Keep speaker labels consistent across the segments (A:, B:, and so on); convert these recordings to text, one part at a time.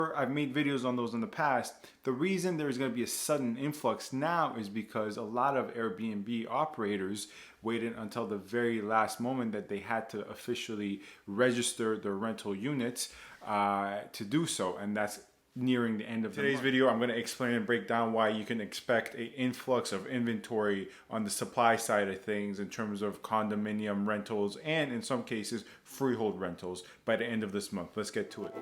A: I've made videos on those in the past. The reason there's going to be a sudden influx now is because a lot of Airbnb operators waited until the very last moment that they had to officially register their rental units to do so, and that's nearing the end of today's video. I'm going to explain and break down why you can expect an influx of inventory on the supply side of things in terms of condominium rentals and in some cases freehold rentals by the end of this month. Let's get to it.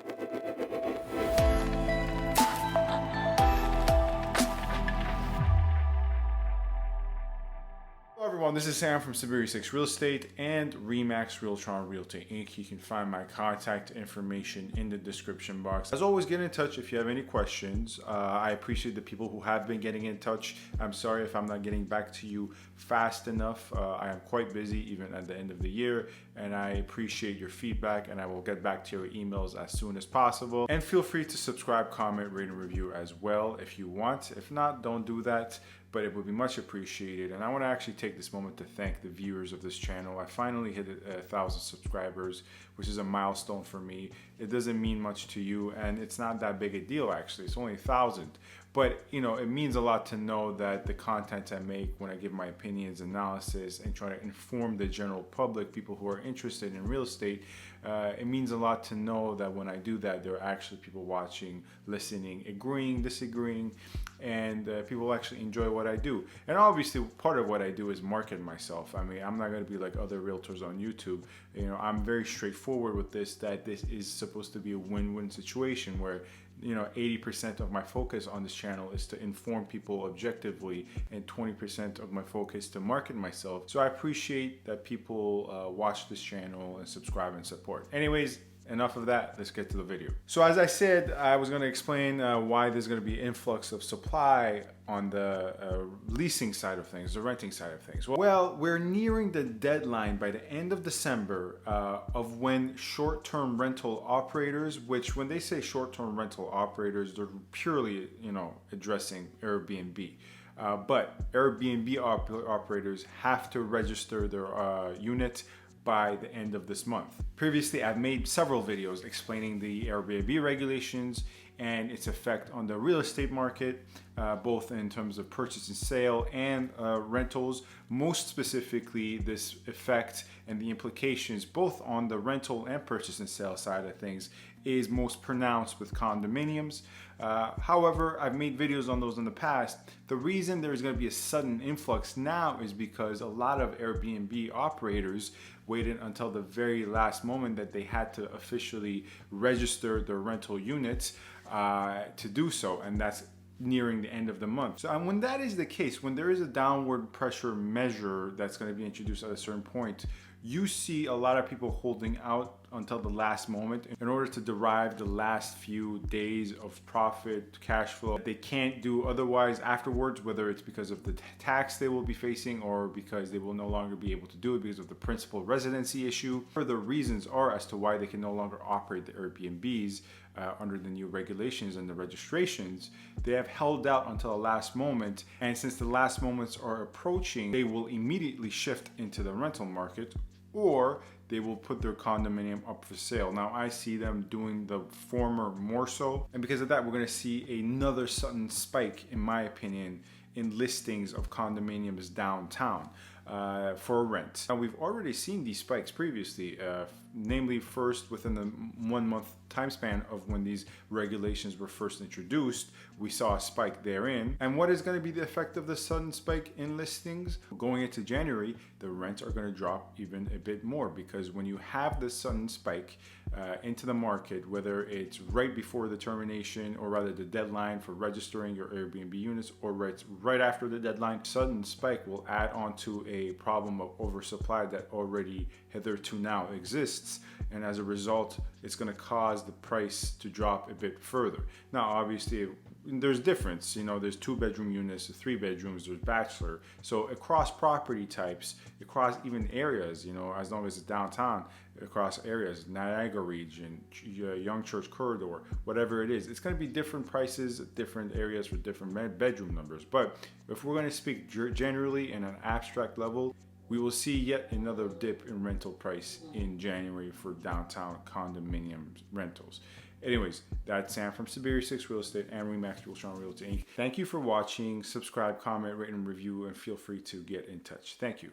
A: Hello everyone, this is Sam from SaberiSixRealEstate and Remax Realtron Realty Inc. You can find my contact information in the description box. As always, get in touch if you have any questions. I appreciate the people who have been getting in touch. I'm sorry if I'm not getting back to you fast enough. I am quite busy even at the end of the year, and I appreciate your feedback, and I will get back to your emails as soon as possible. And feel free to subscribe, comment, rate, and review as well if you want. If not, don't do that, but it would be much appreciated. And I want to actually take this moment to thank the viewers of this channel. I finally hit 1,000 subscribers, which is a milestone for me. It doesn't mean much to you, and it's not that big a deal actually. It's only 1,000. But you know, it means a lot to know that the content I make when I give my opinions, analysis, and try to inform the general public, people who are interested in real estate, it means a lot to know that when I do that, there are actually people watching, listening, agreeing, disagreeing, and people actually enjoy what I do. And obviously, part of what I do is market myself. I mean, I'm not going to be like other realtors on YouTube. You know, I'm very straightforward with this, that this is supposed to be a win-win situation where, you know, 80% of my focus on this channel is to inform people objectively and 20% of my focus to market myself. So I appreciate that people watch this channel and subscribe and support. Anyways, enough of that. Let's get to the video. So as I said, I was going to explain why there's going to be influx of supply on the leasing side of things, the renting side of things. Well, we're nearing the deadline by the end of December of when short-term rental operators, which when they say short-term rental operators, they're purely, you know, addressing Airbnb. But Airbnb operators have to register their unit by the end of this month. Previously, I've made several videos explaining the Airbnb regulations and its effect on the real estate market, both in terms of purchase and sale and rentals. Most specifically, this effect and the implications both on the rental and purchase and sale side of things is most pronounced with condominiums. However, I've made videos on those in the past. The reason there's going to be a sudden influx now is because a lot of Airbnb operators waited until the very last moment that they had to officially register their rental units to do so, and that's nearing the end of the month. So when that is the case, when there is a downward pressure measure that's going to be introduced at a certain point, you see a lot of people holding out until the last moment in order to derive the last few days of profit, cash flow that they can't do otherwise afterwards, whether it's because of the tax they will be facing or because they will no longer be able to do it because of the principal residency issue. Further reasons are as to why they can no longer operate the Airbnbs under the new regulations and the registrations. They have held out until the last moment, and since the last moments are approaching, they will immediately shift into the rental market, or they will put their condominium up for sale. Now, I see them doing the former more so, and because of that, we're going to see another sudden spike, in my opinion, in listings of condominiums downtown for rent. Now, we've already seen these spikes previously, namely first within the 1 month time span of when these regulations were first introduced, we saw a spike therein. And what is going to be the effect of the sudden spike in listings? Going into January, the rents are going to drop even a bit more, because when you have this sudden spike into the market, whether it's right before the termination or rather the deadline for registering your Airbnb units, or right after the deadline, sudden spike will add on to a problem of oversupply that already hitherto now exists, and as a result it's going to cause the price to drop a bit further. Now obviously there's difference, you know, there's 2-bedroom units, 3 bedrooms, there's bachelor, so across property types, across even areas, you know, as long as it's downtown, across areas, Niagara region, Young Church corridor, whatever it is, it's going to be different prices at different areas for different bedroom numbers. But if we're going to speak generally in an abstract level, we will see yet another dip in rental price in January for downtown condominium rentals. Anyways, that's Sam from Saberi6 Real Estate and Remax Realtron Realty Inc. Thank you for watching. Subscribe, comment, rate, and review, and feel free to get in touch. Thank you.